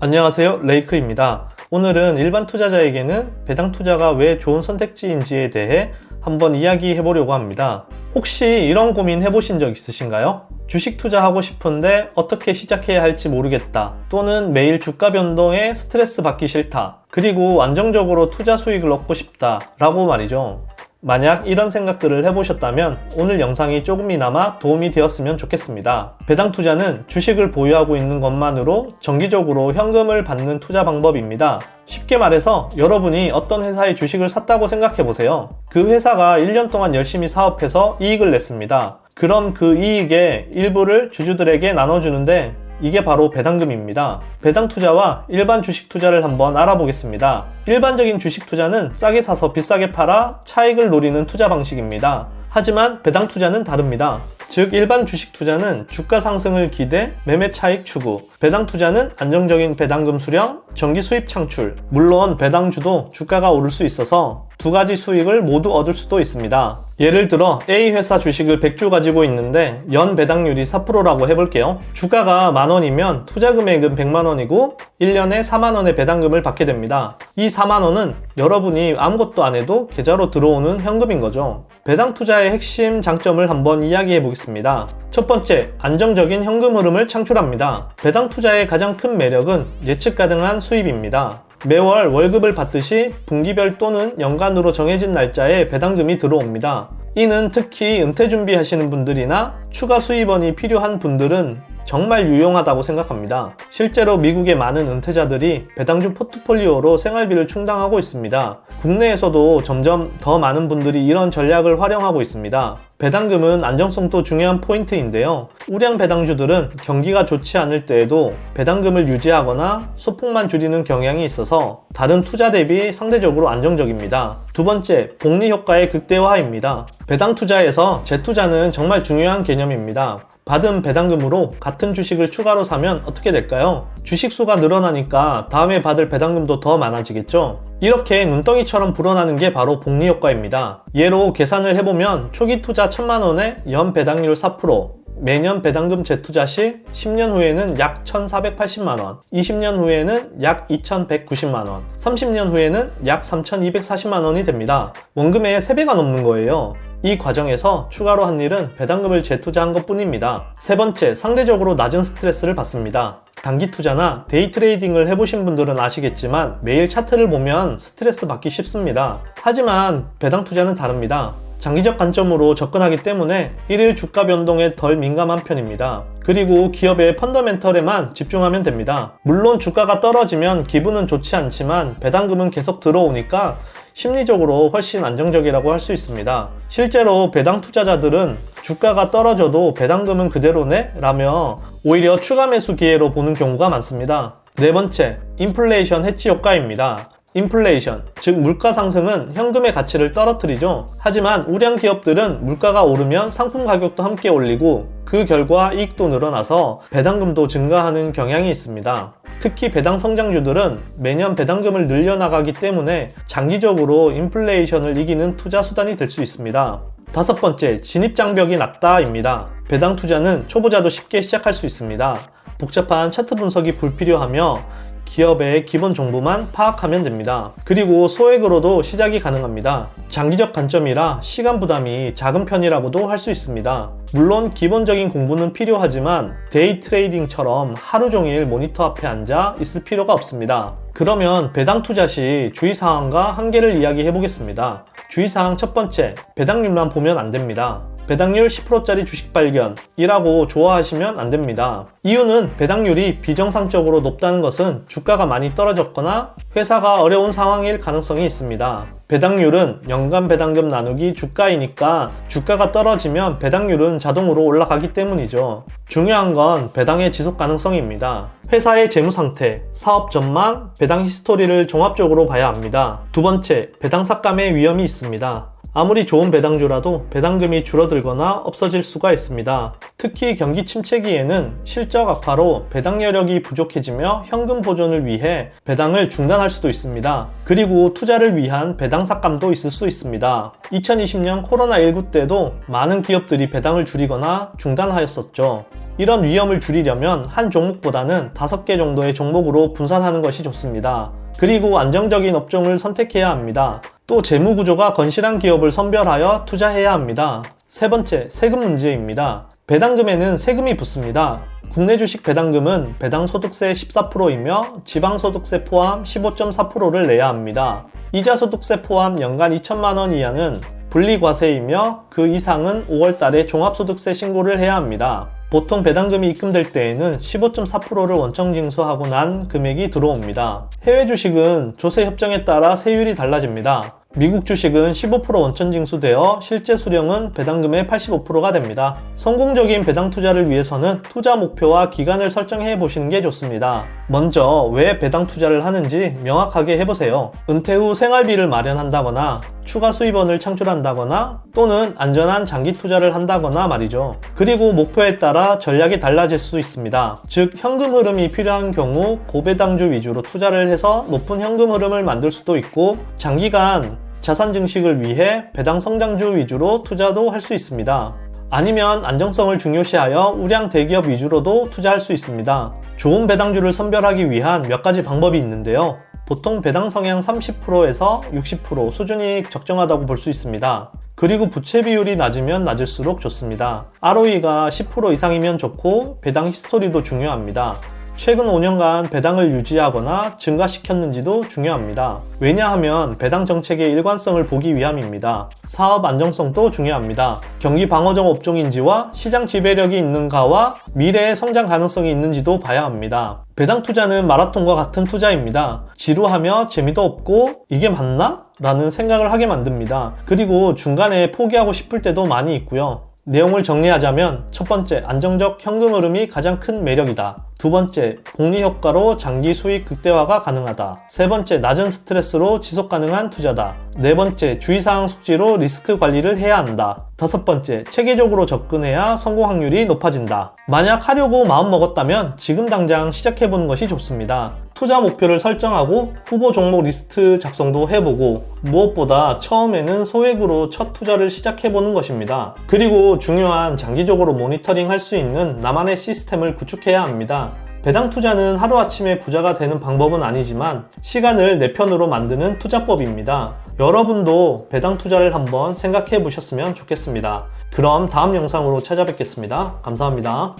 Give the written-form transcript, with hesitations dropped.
안녕하세요, 레이크입니다. 오늘은 일반 투자자에게는 배당 투자가 왜 좋은 선택지인지에 대해 한번 이야기해 보려고 합니다. 혹시 이런 고민 해보신 적 있으신가요? 주식 투자하고 싶은데 어떻게 시작해야 할지 모르겠다. 또는 매일 주가 변동에 스트레스 받기 싫다. 그리고 안정적으로 투자 수익을 얻고 싶다. 라고 말이죠. 만약 이런 생각들을 해보셨다면 오늘 영상이 조금이나마 도움이 되었으면 좋겠습니다. 배당 투자는 주식을 보유하고 있는 것만으로 정기적으로 현금을 받는 투자 방법입니다. 쉽게 말해서 여러분이 어떤 회사의 주식을 샀다고 생각해보세요. 그 회사가 1년 동안 열심히 사업해서 이익을 냈습니다. 그럼 그 이익의 일부를 주주들에게 나눠주는데 이게 바로 배당금입니다. 배당 투자와 일반 주식 투자를 한번 알아보겠습니다. 일반적인 주식 투자는 싸게 사서 비싸게 팔아 차익을 노리는 투자 방식입니다. 하지만 배당 투자는 다릅니다. 즉 일반 주식 투자는 주가 상승을 기대 매매 차익 추구, 배당 투자는 안정적인 배당금 수령, 정기 수입 창출. 물론 배당주도 주가가 오를 수 있어서 두 가지 수익을 모두 얻을 수도 있습니다. 예를 들어 A 회사 주식을 100주 가지고 있는데 연 배당률이 4%라고 해볼게요. 주가가 만원이면 투자 금액은 100만원이고 1년에 4만원의 배당금을 받게 됩니다. 이 4만원은 여러분이 아무것도 안 해도 계좌로 들어오는 현금인 거죠. 배당 투자의 핵심 장점을 한번 이야기해 보겠습니다. 첫 번째, 안정적인 현금 흐름을 창출합니다. 배당 투자의 가장 큰 매력은 예측 가능한 수입입니다. 매월 월급을 받듯이 분기별 또는 연간으로 정해진 날짜에 배당금이 들어옵니다. 이는 특히 은퇴 준비하시는 분들이나 추가 수입원이 필요한 분들은 정말 유용하다고 생각합니다. 실제로 미국의 많은 은퇴자들이 배당주 포트폴리오로 생활비를 충당하고 있습니다. 국내에서도 점점 더 많은 분들이 이런 전략을 활용하고 있습니다. 배당금은 안정성도 중요한 포인트인데요. 우량 배당주들은 경기가 좋지 않을 때에도 배당금을 유지하거나 소폭만 줄이는 경향이 있어서 다른 투자 대비 상대적으로 안정적입니다. 두 번째, 복리 효과의 극대화입니다. 배당 투자에서 재투자는 정말 중요한 개념입니다. 받은 배당금으로 같은 주식을 추가로 사면 어떻게 될까요? 주식 수가 늘어나니까 다음에 받을 배당금도 더 많아지겠죠? 이렇게 눈덩이처럼 불어나는 게 바로 복리 효과입니다. 예로 계산을 해보면 초기 투자 1000만원에 연 배당률 4%, 매년 배당금 재투자 시 10년 후에는 약 1480만원, 20년 후에는 약 2190만원, 30년 후에는 약 3240만원이 됩니다. 원금의 3배가 넘는 거예요. 이 과정에서 추가로 한 일은 배당금을 재투자한 것 뿐입니다. 세 번째, 상대적으로 낮은 스트레스를 받습니다. 단기 투자나 데이 트레이딩을 해보신 분들은 아시겠지만 매일 차트를 보면 스트레스 받기 쉽습니다. 하지만 배당 투자는 다릅니다. 장기적 관점으로 접근하기 때문에 일일 주가 변동에 덜 민감한 편입니다. 그리고 기업의 펀더멘털에만 집중하면 됩니다. 물론 주가가 떨어지면 기분은 좋지 않지만 배당금은 계속 들어오니까 심리적으로 훨씬 안정적이라고 할 수 있습니다. 실제로 배당 투자자들은 주가가 떨어져도 배당금은 그대로네? 라며 오히려 추가 매수 기회로 보는 경우가 많습니다. 네 번째, 인플레이션 해치 효과입니다. 인플레이션, 즉 물가 상승은 현금의 가치를 떨어뜨리죠. 하지만 우량 기업들은 물가가 오르면 상품 가격도 함께 올리고 그 결과 이익도 늘어나서 배당금도 증가하는 경향이 있습니다. 특히 배당 성장주들은 매년 배당금을 늘려나가기 때문에 장기적으로 인플레이션을 이기는 투자 수단이 될 수 있습니다. 다섯 번째, 진입장벽이 낮다입니다. 배당 투자는 초보자도 쉽게 시작할 수 있습니다. 복잡한 차트 분석이 불필요하며 기업의 기본 정보만 파악하면 됩니다. 그리고 소액으로도 시작이 가능합니다. 장기적 관점이라 시간 부담이 작은 편이라고도 할 수 있습니다. 물론 기본적인 공부는 필요하지만 데이 트레이딩처럼 하루 종일 모니터 앞에 앉아 있을 필요가 없습니다. 그러면 배당 투자 시 주의사항과 한계를 이야기해 보겠습니다. 주의사항 첫 번째, 배당률만 보면 안 됩니다. 배당률 10%짜리 주식 발견이라고 좋아하시면 안 됩니다. 이유는 배당률이 비정상적으로 높다는 것은 주가가 많이 떨어졌거나 회사가 어려운 상황일 가능성이 있습니다. 배당률은 연간 배당금 나누기 주가이니까 주가가 떨어지면 배당률은 자동으로 올라가기 때문이죠. 중요한 건 배당의 지속 가능성입니다. 회사의 재무 상태, 사업 전망, 배당 히스토리를 종합적으로 봐야 합니다. 두 번째, 배당 삭감의 위험이 있습니다. 아무리 좋은 배당주라도 배당금이 줄어들거나 없어질 수가 있습니다. 특히 경기 침체기에는 실적 악화로 배당 여력이 부족해지며 현금 보존을 위해 배당을 중단할 수도 있습니다. 그리고 투자를 위한 배당 삭감도 있을 수 있습니다. 2020년 코로나19 때도 많은 기업들이 배당을 줄이거나 중단하였었죠. 이런 위험을 줄이려면 한 종목보다는 5개 정도의 종목으로 분산하는 것이 좋습니다. 그리고 안정적인 업종을 선택해야 합니다. 또 재무구조가 건실한 기업을 선별하여 투자해야 합니다. 세 번째, 세금 문제입니다. 배당금에는 세금이 붙습니다. 국내 주식 배당금은 배당소득세 14%이며 지방소득세 포함 15.4%를 내야 합니다. 이자소득세 포함 연간 2천만 원 이하는 분리과세이며 그 이상은 5월 달에 종합소득세 신고를 해야 합니다. 보통 배당금이 입금될 때에는 15.4%를 원청 징수하고 난 금액이 들어옵니다. 해외 주식은 조세 협정에 따라 세율이 달라집니다. 미국 주식은 15% 원천 징수되어 실제 수령은 배당금의 85%가 됩니다. 성공적인 배당 투자를 위해서는 투자 목표와 기간을 설정해 보시는 게 좋습니다. 먼저 왜 배당 투자를 하는지 명확하게 해보세요. 은퇴 후 생활비를 마련한다거나 추가 수입원을 창출한다거나 또는 안전한 장기 투자를 한다거나 말이죠. 그리고 목표에 따라 전략이 달라질 수 있습니다. 즉 현금 흐름이 필요한 경우 고배당주 위주로 투자를 해서 높은 현금 흐름을 만들 수도 있고 장기간 자산 증식을 위해 배당 성장주 위주로 투자도 할 수 있습니다. 아니면 안정성을 중요시하여 우량 대기업 위주로도 투자할 수 있습니다. 좋은 배당주를 선별하기 위한 몇 가지 방법이 있는데요. 보통 배당 성향 30%에서 60% 수준이 적정하다고 볼 수 있습니다. 그리고 부채 비율이 낮으면 낮을수록 좋습니다. ROE가 10% 이상이면 좋고 배당 히스토리도 중요합니다. 최근 5년간 배당을 유지하거나 증가시켰는지도 중요합니다. 왜냐하면 배당 정책의 일관성을 보기 위함입니다. 사업 안정성도 중요합니다. 경기 방어적 업종인지와 시장 지배력이 있는가와 미래의 성장 가능성이 있는지도 봐야 합니다. 배당 투자는 마라톤과 같은 투자입니다. 지루하며 재미도 없고 이게 맞나? 라는 생각을 하게 만듭니다. 그리고 중간에 포기하고 싶을 때도 많이 있고요. 내용을 정리하자면 첫 번째, 안정적 현금 흐름이 가장 큰 매력이다. 두 번째, 복리 효과로 장기 수익 극대화가 가능하다. 세 번째, 낮은 스트레스로 지속 가능한 투자다. 네 번째, 주의사항 숙지로 리스크 관리를 해야 한다. 다섯 번째, 체계적으로 접근해야 성공 확률이 높아진다. 만약 하려고 마음먹었다면 지금 당장 시작해보는 것이 좋습니다. 투자 목표를 설정하고 후보 종목 리스트 작성도 해보고 무엇보다 처음에는 소액으로 첫 투자를 시작해보는 것입니다. 그리고 중요한 장기적으로 모니터링 할 수 있는 나만의 시스템을 구축해야 합니다. 배당 투자는 하루아침에 부자가 되는 방법은 아니지만 시간을 내 편으로 만드는 투자법입니다. 여러분도 배당 투자를 한번 생각해 보셨으면 좋겠습니다. 그럼 다음 영상으로 찾아뵙겠습니다. 감사합니다.